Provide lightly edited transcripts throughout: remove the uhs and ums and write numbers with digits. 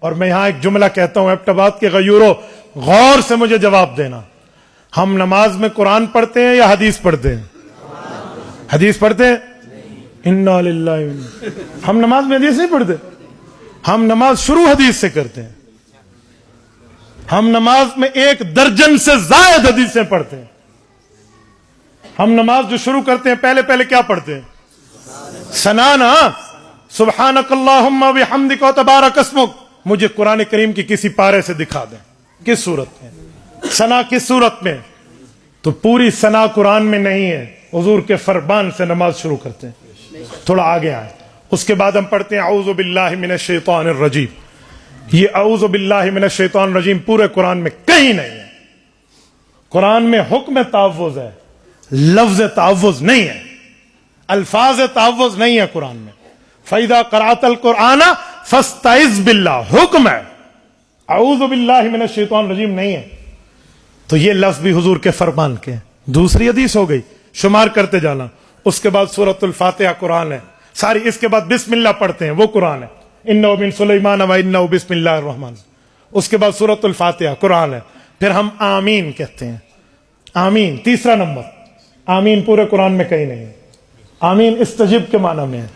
اور میں یہاں ایک جملہ کہتا ہوں ایبٹ آباد کے غیوروں، غور سے مجھے جواب دینا، ہم نماز میں قرآن پڑھتے ہیں یا حدیث پڑھتے ہیں؟ حدیث پڑھتے ہیں؟ انا للہ ہم نماز میں حدیث نہیں پڑھتے، ہم نماز شروع حدیث سے کرتے ہیں، ہم نماز میں 1 درجن سے زائد حدیثیں پڑھتے ہیں۔ ہم نماز جو شروع کرتے ہیں پہلے کیا پڑھتے ہیں؟ ثنا نا، سبحانک اللہم و بحمدک و تبارک اسمک۔ مجھے قرآن کریم کی کسی پارے سے دکھا دیں کس صورت میں ثنا، کس صورت میں؟ تو پوری ثنا قرآن میں نہیں ہے، حضور کے فرمان سے نماز شروع کرتے ہیں۔ تھوڑا آگے آئے، اس کے بعد ہم پڑھتے ہیں اعوذ باللہ من الشیطان الرجیم۔ یہ اعوذ باللہ من الشیطان الرجیم پورے قرآن میں کہیں نہیں ہے۔ قرآن میں حکم تعوذ ہے، لفظ تعوذ نہیں ہے، الفاظ تعوذ نہیں ہے قرآن میں۔ فَإِذَا قَرَأْتَ الْقُرْآنَ فَاسْتَعِذْ بِاللَّهِ، حکم ہے، اعوذ باللہ من الشیطان الرجیم نہیں ہے۔ تو یہ لفظ بھی حضور کے فرمان کے ہیں۔ دوسری حدیث ہو گئی، شمار کرتے جانا۔ اس کے بعد سورۃ الفاتحہ قرآن ہے ساری، اس کے بعد بسم اللہ پڑھتے ہیں وہ قرآن ہے، انہ من سلیمان و انہ بسم اللہ الرحمن۔ اس کے بعد سورۃ الفاتحہ قرآن ہے۔ پھر ہم آمین کہتے ہیں، آمین تیسرا نمبر۔ آمین پورے قرآن میں کہیں نہیں ہے۔ آمین استجب کے معنی میں ہے،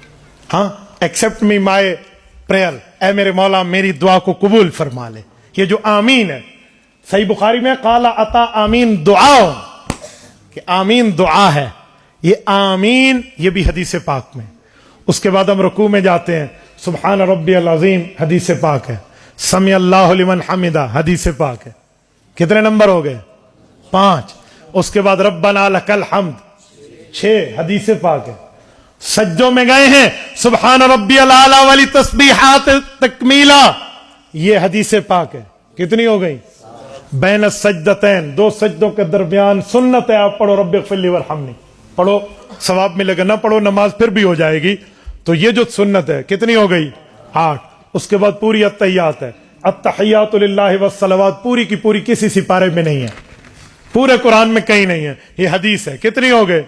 ہاں ایکسپٹ می مائی پریئر، اے میرے مولا میری دعا کو قبول فرما لے۔ یہ جو آمین ہے، صحیح بخاری میں قال اتا آمین دعا، کہ آمین دعا ہے، یہ آمین یہ بھی حدیث پاک میں۔ اس کے بعد ہم رکوع میں جاتے ہیں، سبحان ربی العظیم حدیث پاک ہے، سمع اللہ لمن حمدہ حدیث پاک ہے۔ کتنے نمبر ہو گئے؟ 5۔ اس کے بعد ربنا لک الحمد 6 حدیث پاک ہے۔ سجدوں میں گئے ہیں، سبحان ربی الاعلی والی تسبیحات تکمیلا، یہ حدیث پاک ہے۔ کتنی ہو گئی؟ بین السجدتین، 2 سجدوں کے درمیان سنت ہے، آپ پڑھو رب اغفر لی وارحمنی، پڑھو ثواب ملے گا، نہ پڑھو نماز پھر بھی ہو جائے گی۔ تو یہ جو سنت ہے کتنی ہو گئی؟ 8۔ اس کے بعد پوری التحیات ہے، التحیات للہ والصلوات، پوری کی پوری کسی سپارے میں نہیں ہے، پورے قرآن میں کہیں نہیں ہے، یہ حدیث ہے۔ کتنی ہو گئے؟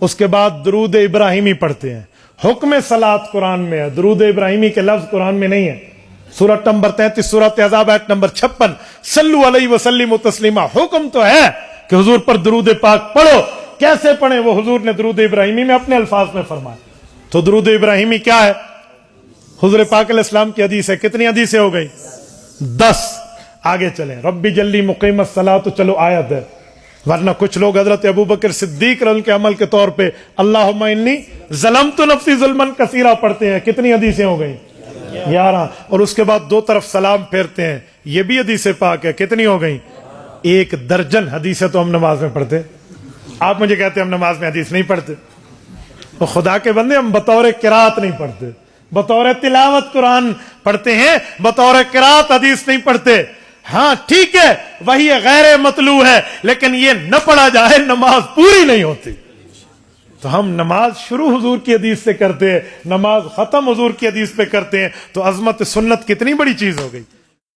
اس کے بعد درود ابراہیمی پڑھتے ہیں، حکم صلاۃ قرآن میں ہے، درود ابراہیمی کے لفظ قرآن میں نہیں ہے۔ سورۃ نمبر 33 سورۃ احزاب آیت نمبر 56، صلو علیہ وسلم تسلیما، حکم تو ہے کہ حضور پر درود پاک پڑھو۔ کیسے پڑھیں؟ وہ حضور نے درود ابراہیمی میں اپنے الفاظ میں فرمایا۔ تو درود ابراہیمی کیا ہے؟ حضور پاک علیہ السلام کی حدیث ہے۔ کتنی حدیثیں ہو گئی؟ 10۔ آگے چلیں، ربی جلی مقیم الصلاۃ، تو چلو آیت ہے، ورنہ کچھ لوگ حضرت ابوبکر صدیق رضی اللہ عنہ کے عمل کے طور پہ اللہم انی ظلمت نفسی ظلما کثیرا پڑھتے ہیں۔ کتنی حدیثیں ہو گئی؟ 11۔ اور اس کے بعد 2 طرف سلام پھیرتے ہیں، یہ بھی حدیث پاک ہے۔ کتنی ہو گئی؟ 1 درجن حدیثیں تو ہم نماز میں پڑھتے ہیں۔ آپ مجھے کہتے ہیں ہم نماز میں حدیث نہیں پڑھتے، تو خدا کے بندے ہم بطور قرات نہیں پڑھتے، بطور تلاوت قرآن پڑھتے ہیں، بطور قرات حدیث نہیں پڑھتے۔ ہاں ٹھیک ہے، وہی غیر مطلوع ہے، لیکن یہ نہ پڑھا جائے نماز پوری نہیں ہوتی۔ تو ہم نماز شروع حضور کی حدیث سے کرتے ہیں، نماز ختم حضور کی حدیث پہ کرتے ہیں، تو عظمت سنت کتنی بڑی چیز ہو گئی۔